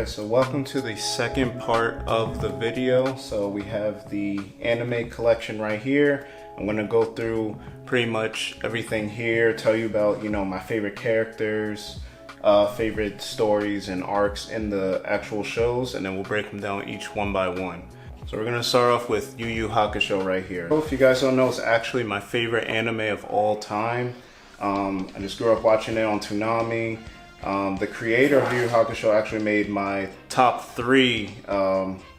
Alright, so welcome to the second part of the video. So we have the anime collection right here. I'm going to go through pretty much everything here, tell you about, my favorite characters, favorite stories and arcs in the actual shows, and then we'll break them down each one by one. So we're going to start off with Yu Hakusho right here. If you guys don't know, it's actually my favorite anime of all time. I just grew up watching it on Toonami. The creator of Yu Hakusho actually made my top 3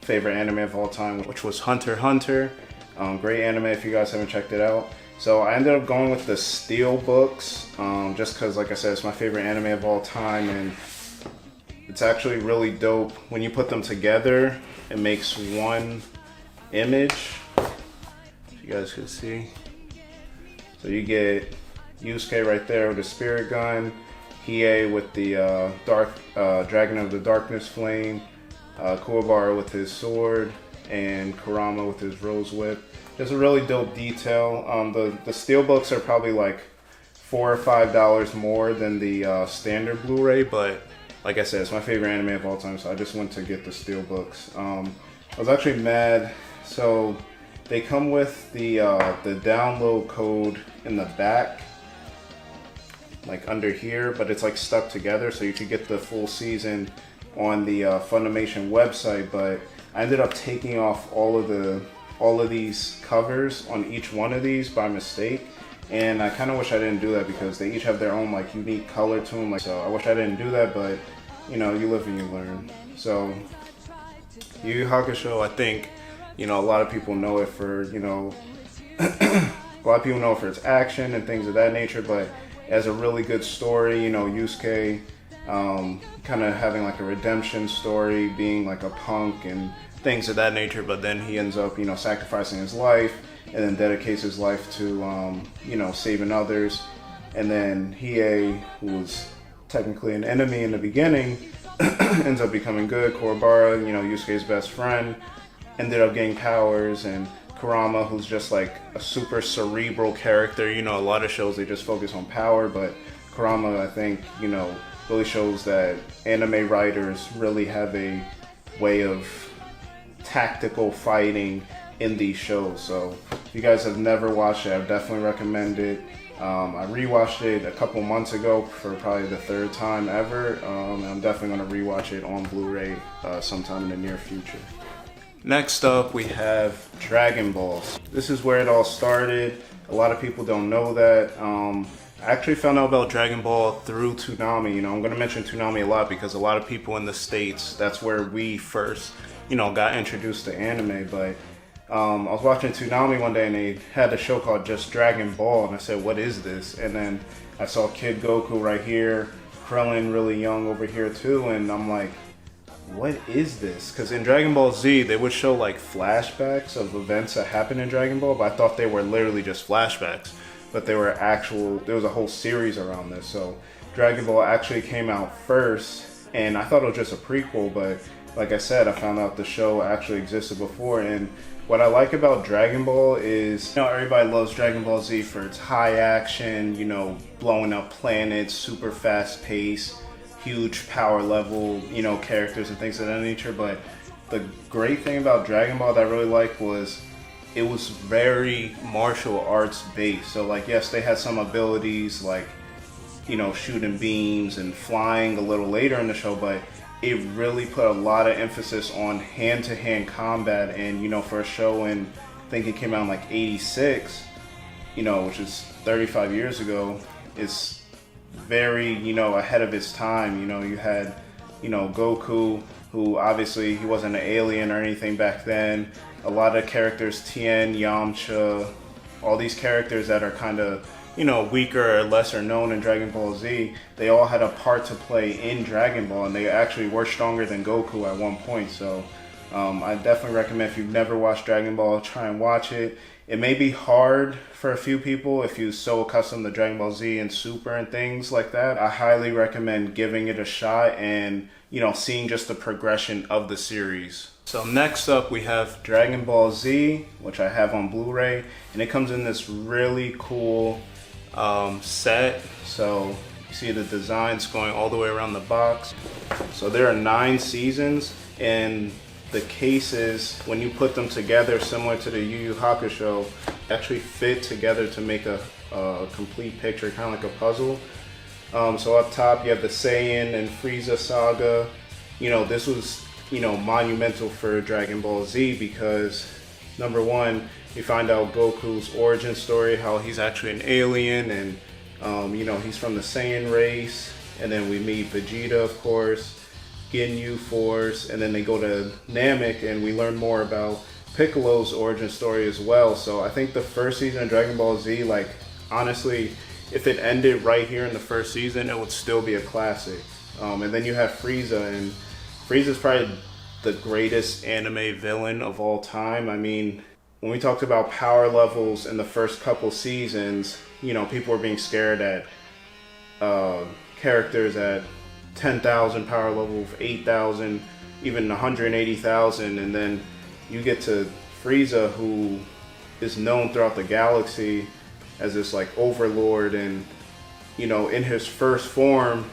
favorite anime of all time, which was Hunter x Hunter. Great anime if you guys haven't checked it out. So I ended up going with the Steel books, just because, like I said, it's my favorite anime of all time, and it's actually really dope. When you put them together, it makes one image, if you guys can see. So you get Yusuke right there with the spirit gun, Hiei with the Dragon of the Darkness Flame, Kuwabara with his sword, and Kurama with his rose whip. There's a really dope detail. The steel books are probably like $4 or $5 more than the standard Blu-ray, but like I said, it's my favorite anime of all time, so I just went to get the steel books. I was actually mad. So they come with the download code in the back, like under here, but it's like stuck together, so you could get the full season on the Funimation website. But I ended up taking off all of these covers on each one of these by mistake, and I kind of wish I didn't do that because they each have their own like unique color to them. So I wish I didn't do that, but you live and you learn. So Yu Hakusho, I think a lot of people know it for a lot of people know it for its action and things of that nature, but it has a really good story. Yusuke kind of having like a redemption story, being like a punk and things of that nature, but then he ends up sacrificing his life and then dedicates his life to saving others. And then Hiei, who was technically an enemy in the beginning, ends up becoming good. Kuwabara, Yusuke's best friend, ended up getting powers, and Kurama, who's just like a super cerebral character. A lot of shows they just focus on power, but Kurama, I think, really shows that anime writers really have a way of tactical fighting in these shows. So if you guys have never watched it, I would definitely recommend it. I rewatched it a couple months ago for probably the 3rd time ever. I'm definitely going to rewatch it on Blu-ray sometime in the near future. Next up, we have Dragon Ball. This is where it all started. A lot of people don't know that. I actually found out about Dragon Ball through Toonami. I'm going to mention Toonami a lot because a lot of people in the States, that's where we first, got introduced to anime. But I was watching Toonami one day and they had a show called Just Dragon Ball, and I said, what is this? And then I saw Kid Goku right here, Krillin really young over here too, and I'm like, what is this? Because in Dragon Ball Z, they would show like flashbacks of events that happened in Dragon Ball, but I thought they were literally just flashbacks. But there was a whole series around this. So Dragon Ball actually came out first, and I thought it was just a prequel, but like I said, I found out the show actually existed before. And what I like about Dragon Ball is, everybody loves Dragon Ball Z for its high action, blowing up planets, super fast pace, huge power level, characters and things of that nature. But the great thing about Dragon Ball that I really liked was it was very martial arts based. So like, yes, they had some abilities like, shooting beams and flying a little later in the show, but it really put a lot of emphasis on hand-to-hand combat. And for a show in, I think it came out in like 86, which is 35 years ago, it's very, ahead of its time. You had, Goku, who obviously he wasn't an alien or anything back then. A lot of characters, Tien, Yamcha, all these characters that are kind of, weaker or lesser known in Dragon Ball Z, they all had a part to play in Dragon Ball, and they actually were stronger than Goku at one point. So I definitely recommend, if you've never watched Dragon Ball, try and watch it. It may be hard for a few people if you're so accustomed to Dragon Ball Z and Super and things like that. I highly recommend giving it a shot and, seeing just the progression of the series. So next up we have Dragon Ball Z, which I have on Blu-ray, and it comes in this really cool set. So You see the designs going all the way around the box. So there are 9 seasons, and the cases, when you put them together, similar to the Yu Hakusho, actually fit together to make a complete picture, kind of like a puzzle. So up top you have the Saiyan and Frieza saga. You know, this was, you know, monumental for Dragon Ball Z because number one, you find out Goku's origin story, how he's actually an alien, and you know, he's from the Saiyan race. And then we meet Vegeta, of course, Ginyu Force, and then they go to Namek and we learn more about Piccolo's origin story as well. So I think the first season of Dragon Ball Z, like, honestly, if it ended right here in the first season, it would still be a classic. And then you have Frieza, and Frieza's probably the greatest anime villain of all time. I mean, when we talked about power levels in the first couple seasons, you know, people were being scared at characters at 10,000 power level, 8,000, even 180,000, and then you get to Frieza, who is known throughout the galaxy as this like overlord, and you know, in his first form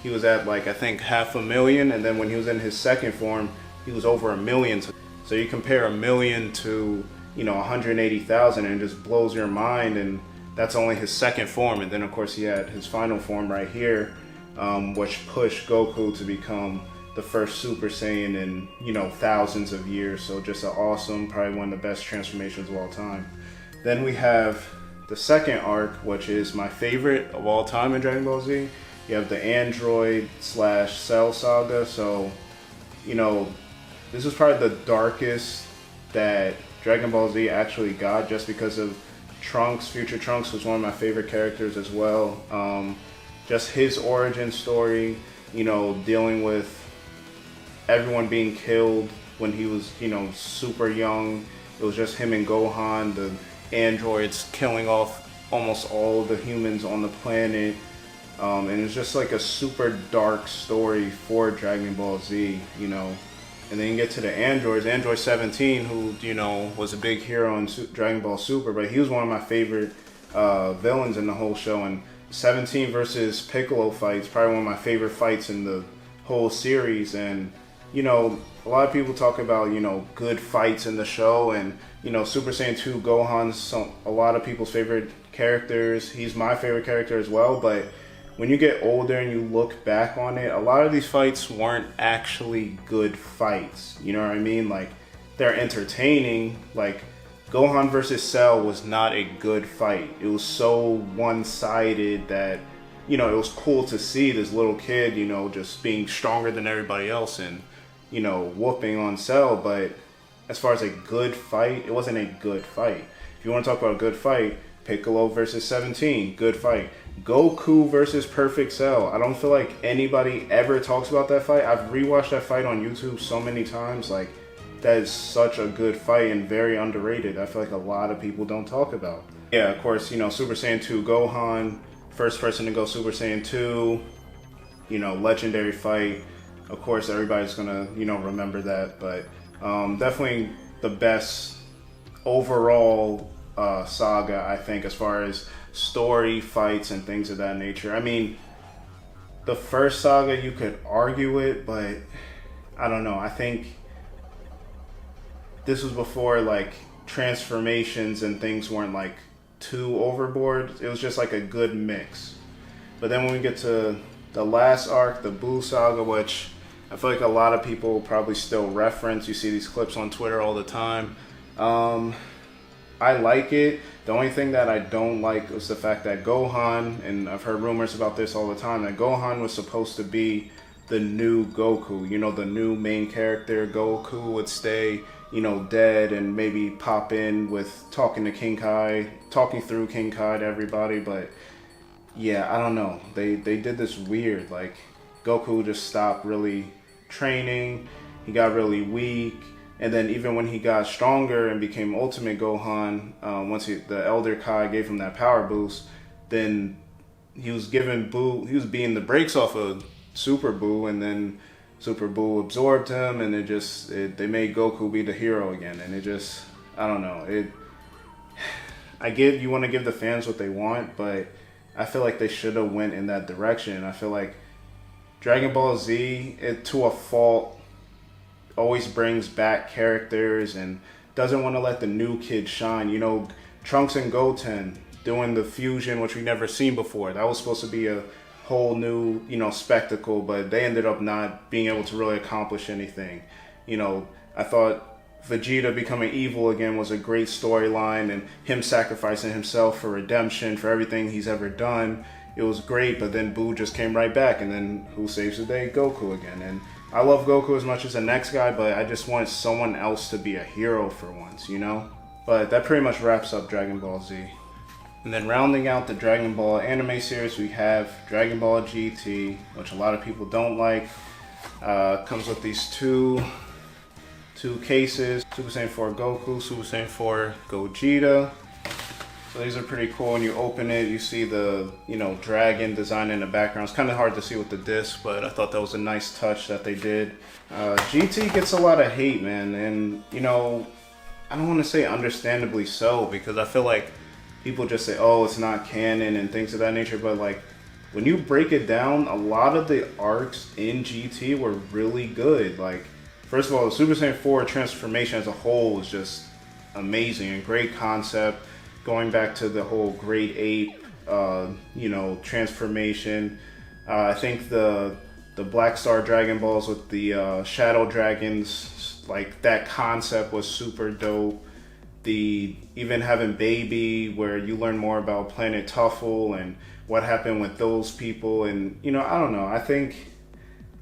he was at like I think 500,000, and then when he was in his second form he was over 1,000,000. So you compare 1,000,000 to, you know, 180,000, and it just blows your mind. And that's only his second form, and then of course he had his final form right here, which pushed Goku to become the first Super Saiyan in, you know, thousands of years. So just an awesome, probably one of the best transformations of all time. Then we have the second arc, which is my favorite of all time in Dragon Ball Z. You have the Android / Cell saga. So, you know, this is probably the darkest that Dragon Ball Z actually got, just because of Trunks. Future Trunks was one of my favorite characters as well. Just his origin story, you know, dealing with everyone being killed when he was, you know, super young. It was just him and Gohan, the androids killing off almost all the humans on the planet. And it's just like a super dark story for Dragon Ball Z, you know. And then you get to the androids, Android 17, who, you know, was a big hero in Dragon Ball Super, but he was one of my favorite villains in the whole show. And 17 versus Piccolo fights, probably one of my favorite fights in the whole series. And, you know, a lot of people talk about, you know, good fights in the show, and, you know, Super Saiyan 2 Gohan's a lot of people's favorite characters. He's my favorite character as well, but when you get older and you look back on it, a lot of these fights weren't actually good fights. You know what I mean? Like, they're entertaining. Like, Gohan versus Cell was not a good fight. It was so one-sided that, you know, it was cool to see this little kid, you know, just being stronger than everybody else and, you know, whooping on Cell. But as far as a good fight, it wasn't a good fight. If you want to talk about a good fight, Piccolo versus 17, good fight. Goku versus Perfect Cell. I don't feel like anybody ever talks about that fight. I've rewatched that fight on YouTube so many times. Like, that is such a good fight and very underrated. I feel like a lot of people don't talk about. Yeah, of course, you know, Super Saiyan 2 Gohan, first person to go Super Saiyan 2, you know, legendary fight. Of course, everybody's gonna, you know, remember that. But definitely the best overall saga, I think, as far as story, fights, and things of that nature. I mean, the first saga, you could argue it, but I don't know. I think this was before, like, transformations and things weren't, like, too overboard. It was just, like, a good mix. But then when we get to the last arc, the Buu saga, which I feel like a lot of people probably still reference. You see these clips on Twitter all the time. I like it. The only thing that I don't like was the fact that Gohan, and I've heard rumors about this all the time, that Gohan was supposed to be the new Goku, you know, the new main character. Goku would stay, you know, dead and maybe pop in with talking through King Kai to everybody. But yeah, I don't know. They did this weird, like, Goku just stopped really training. He got really weak. And then even when he got stronger and became Ultimate Gohan, once the Elder Kai gave him that power boost, then he was beating the brakes off of Super Buu, and then Super Buu absorbed him, and they made Goku be the hero again. And it just, I don't know. I get you want to give the fans what they want, but I feel like they should have went in that direction. I feel like Dragon Ball Z, it to a fault, always brings back characters and doesn't want to let the new kids shine. You know, Trunks and Goten doing the fusion, which we never seen before. That was supposed to be a whole new, you know, spectacle, but they ended up not being able to really accomplish anything. You know, I thought Vegeta becoming evil again was a great storyline, and him sacrificing himself for redemption for everything he's ever done. It was great, but then Boo just came right back, and then who saves the day? Goku again. And I love Goku as much as the next guy, but I just want someone else to be a hero for once, you know? But that pretty much wraps up Dragon Ball Z. And then rounding out the Dragon Ball anime series, we have Dragon Ball GT, which a lot of people don't like. Comes with these two cases, Super Saiyan 4 Goku, Super Saiyan 4 Gogeta. So these are pretty cool. When you open it, you see the, you know, dragon design in the background. It's kind of hard to see with the disc, but I thought that was a nice touch that they did. GT gets a lot of hate, man, and, you know, I don't want to say understandably so, because I feel like people just say, oh, it's not canon and things of that nature, but like, when you break it down, a lot of the arcs in GT were really good. Like, first of all, the Super Saiyan 4 transformation as a whole was just amazing and great concept. Going back to the whole Grade 8, you know, transformation. I think the Black Star Dragon Balls with the Shadow Dragons, like that concept was super dope. Even having Baby, where you learn more about Planet Tuffle and what happened with those people, and, you know, I don't know. I think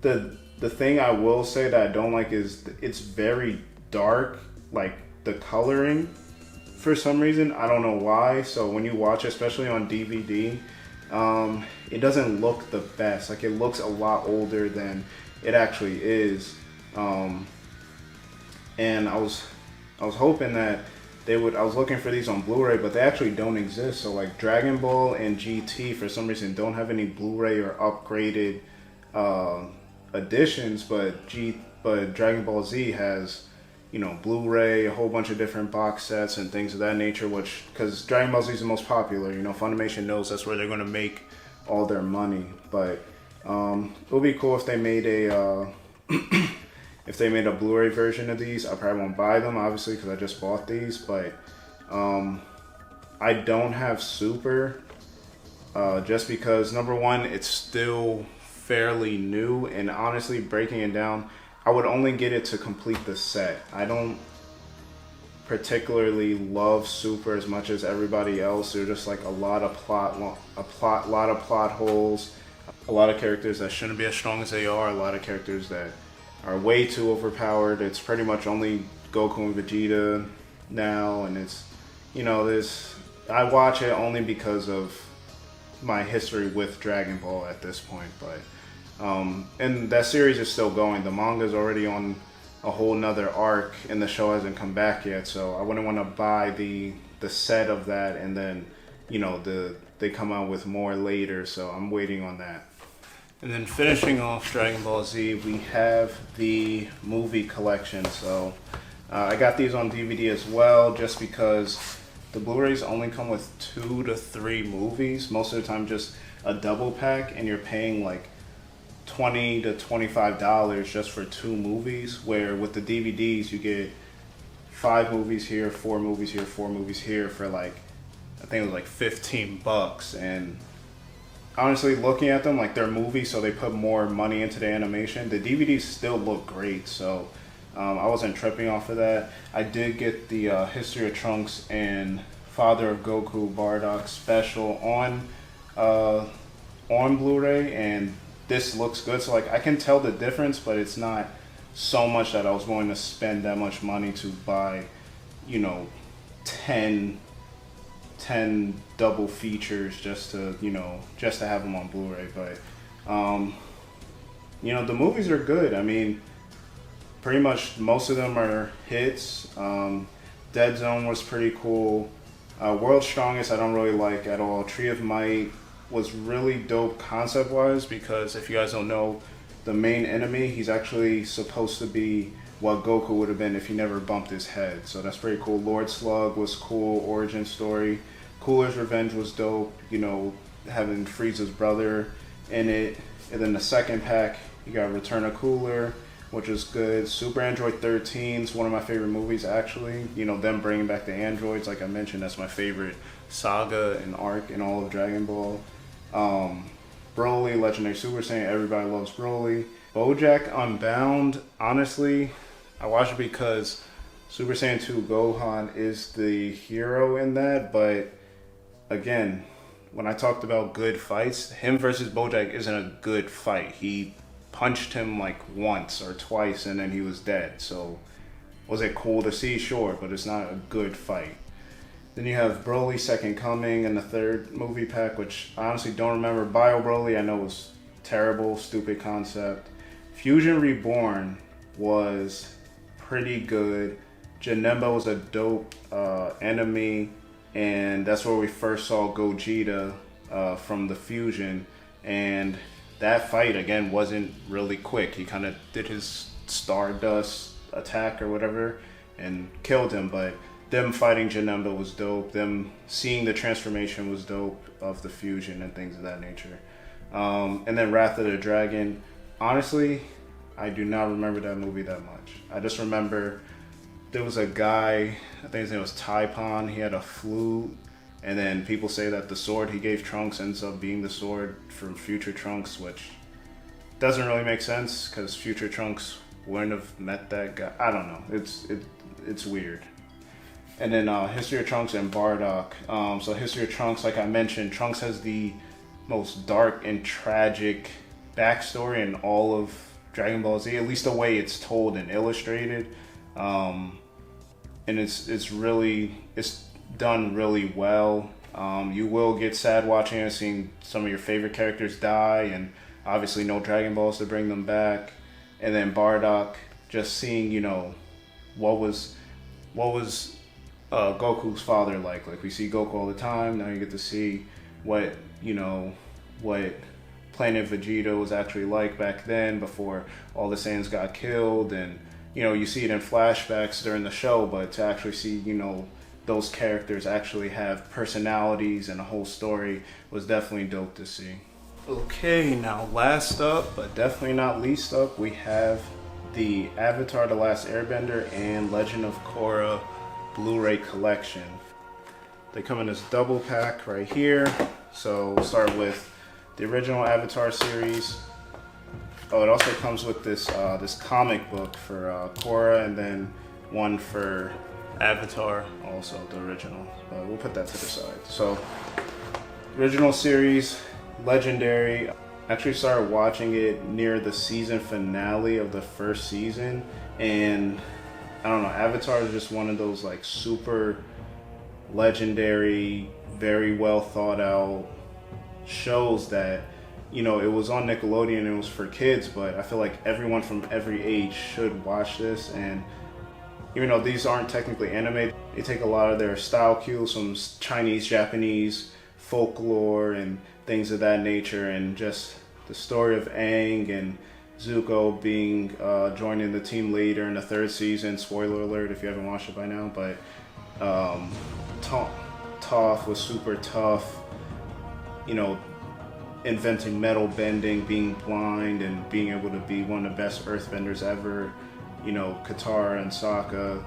the thing I will say that I don't like is it's very dark, like the coloring. For some reason, I don't know why. So when you watch, especially on DVD, it doesn't look the best. Like, it looks a lot older than it actually is. And I was hoping that they would. I was looking for these on Blu-ray, but they actually don't exist. So like Dragon Ball and GT, for some reason, don't have any Blu-ray or upgraded editions. But Dragon Ball Z has, you know, Blu-ray, a whole bunch of different box sets and things of that nature, which, because Dragon Ball Z is the most popular, you know, Funimation knows that's where they're going to make all their money. But it would be cool if they made a if they made a Blu-ray version of these. I probably won't buy them, obviously, because I just bought these, but I don't have Super, just because, number one, it's still fairly new, and honestly, breaking it down, I would only get it to complete the set. I don't particularly love Super as much as everybody else. There's just like a lot of plot holes, a lot of characters that shouldn't be as strong as they are, a lot of characters that are way too overpowered. It's pretty much only Goku and Vegeta now, and it's, you know, I watch it only because of my history with Dragon Ball at this point, but and that series is still going. The manga's already on a whole nother arc, and the show hasn't come back yet, so I wouldn't want to buy the set of that, and then, you know, they come out with more later, so I'm waiting on that. And then finishing off Dragon Ball Z, we have the movie collection. So I got these on DVD as well, just because the Blu-rays only come with 2 to 3 movies. Most of the time just a double pack, and you're paying like $20 to $25 just for 2 movies, where with the DVDs you get 5 movies here, 4 movies here, 4 movies here for like, I think it was like $15. And honestly, looking at them, like, they're movies, so they put more money into the animation. The DVDs still look great, so I wasn't tripping off of that. I did get the History of Trunks and Father of Goku Bardock special on Blu-ray, and this looks good. So like, I can tell the difference, but it's not so much that I was going to spend that much money to buy, you know, 10 double features just to have them on Blu-ray. But you know, the movies are good. I mean, pretty much most of them are hits. Dead Zone was pretty cool. World's Strongest I don't really like at all. Tree of Might was really dope concept wise, because if you guys don't know, the main enemy, he's actually supposed to be what Goku would have been if he never bumped his head. So that's pretty cool. Lord Slug was cool. Origin story. Cooler's Revenge was dope. You know, having Frieza's brother in it. And then the second pack, you got Return of Cooler, which is good. Super Android 13 is one of my favorite movies, actually. You know, them bringing back the androids, like I mentioned, that's my favorite saga and arc in all of Dragon Ball. Broly, Legendary Super Saiyan, everybody loves Broly. BoJack Unbound, honestly, I watch it because Super Saiyan 2 Gohan is the hero in that, but again, when I talked about good fights, him versus BoJack isn't a good fight. He punched him like once or twice and then he was dead. So was it cool to see? Sure, but it's not a good fight. Then you have Broly Second Coming and the third movie pack, which I honestly don't remember. Bio Broly, I know was terrible, stupid concept. Fusion Reborn was pretty good. Janemba was a dope enemy, and that's where we first saw Gogeta from the Fusion. And that fight, again, wasn't really quick. He kind of did his Stardust attack or whatever and killed him, but them fighting Janemba was dope. Them seeing the transformation was dope of the Fusion and things of that nature. And then Wrath of the Dragon. Honestly, I do not remember that movie that much. I just remember there was a guy, I think his name was Taipon. He had a flute, and then people say that the sword he gave Trunks ends up being the sword from Future Trunks, which doesn't really make sense because Future Trunks wouldn't have met that guy. I don't know. It's weird. And then History of Trunks and Bardock. So History of Trunks, like I mentioned, Trunks has the most dark and tragic backstory in all of Dragon Ball Z, at least the way it's told and illustrated. And it's done really well. You will get sad watching it, seeing some of your favorite characters die, and obviously no Dragon Balls to bring them back. And then Bardock, just seeing, you know, what was Goku's father like. Like, we see Goku all the time. Now you get to see what Planet Vegeta was actually like back then, before all the Saiyans got killed. And you know, you see it in flashbacks during the show, but to actually see, you know, those characters actually have personalities and a whole story was definitely dope to see. Okay, now last up, but definitely not least up, we have the Avatar: The Last Airbender and Legend of Korra Blu-ray collection. They come in this double pack right here. So we'll start with the original Avatar series. Oh, it also comes with this this comic book for Korra, and then one for Avatar, also the original. But we'll put that to the side. So, original series, legendary. Actually started watching it near the season finale of the first season, and I don't know, Avatar is just one of those like super legendary, very well thought out shows that, you know, it was on Nickelodeon and it was for kids, but I feel like everyone from every age should watch this. And even though these aren't technically anime, they take a lot of their style cues from Chinese, Japanese folklore and things of that nature, and just the story of Aang and Zuko being joining the team later in the third season. Spoiler alert if you haven't watched it by now, but Toph was super tough, you know, inventing metal bending, being blind, and being able to be one of the best earthbenders ever. You know, Katara and Sokka,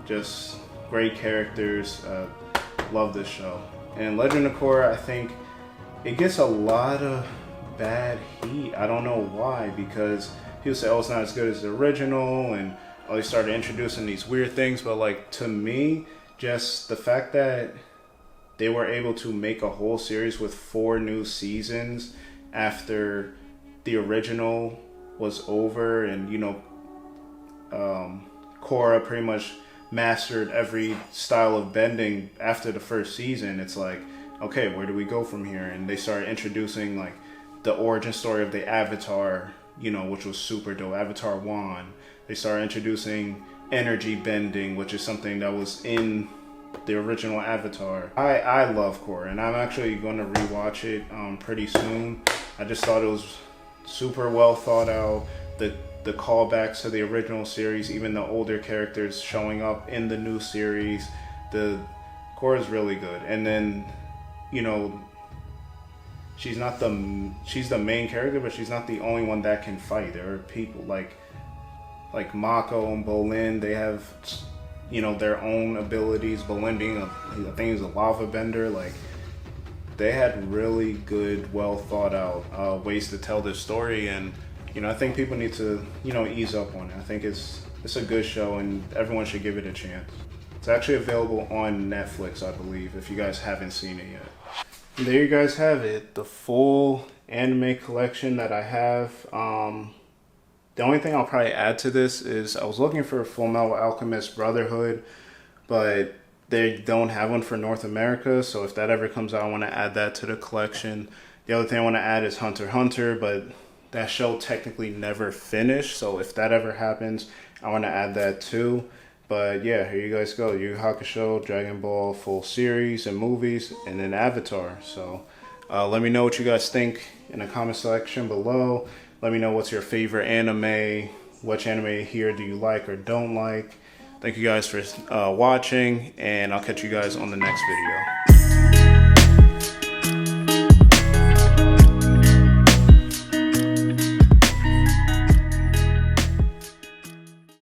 just great characters. Love this show. And Legend of Korra, I think it gets a lot of bad heat. I don't know why, because people say, oh, it's not as good as the original, and oh, they started introducing these weird things. But like, to me, just the fact that they were able to make a whole series with 4 new seasons after the original was over, and you know, Korra pretty much mastered every style of bending after the first season. It's like, okay, where do we go from here? And they started introducing like the origin story of the Avatar, you know, which was super dope. Avatar 1. They started introducing energy bending, which is something that was in the original Avatar. I love Korra, and I'm actually going to rewatch it pretty soon. I just thought it was super well thought out. The callbacks to the original series, even the older characters showing up in the new series. The Korra is really good. And then, you know, she's the main character, but she's not the only one that can fight. There are people like Mako and Bolin. They have, you know, their own abilities. Bolin being I think he's a lava bender. Like, they had really good, well thought out ways to tell this story, and you know, I think people need to, you know, ease up on it. I think it's a good show, and everyone should give it a chance. It's actually available on Netflix, I believe, if you guys haven't seen it yet. And there you guys have it, the full anime collection that I have. The only thing I'll probably add to this is I was looking for a Fullmetal Alchemist Brotherhood, but they don't have one for North America, so if that ever comes out, I want to add that to the collection. The other thing I want to add is Hunter x Hunter, but that show technically never finished, so if that ever happens, I want to add that too. But yeah, here you guys go. Yu Hakusho, Dragon Ball full series and movies, and then Avatar. So let me know what you guys think in the comment section below. Let me know what's your favorite anime. Which anime here do you like or don't like? Thank you guys for watching, and I'll catch you guys on the next video.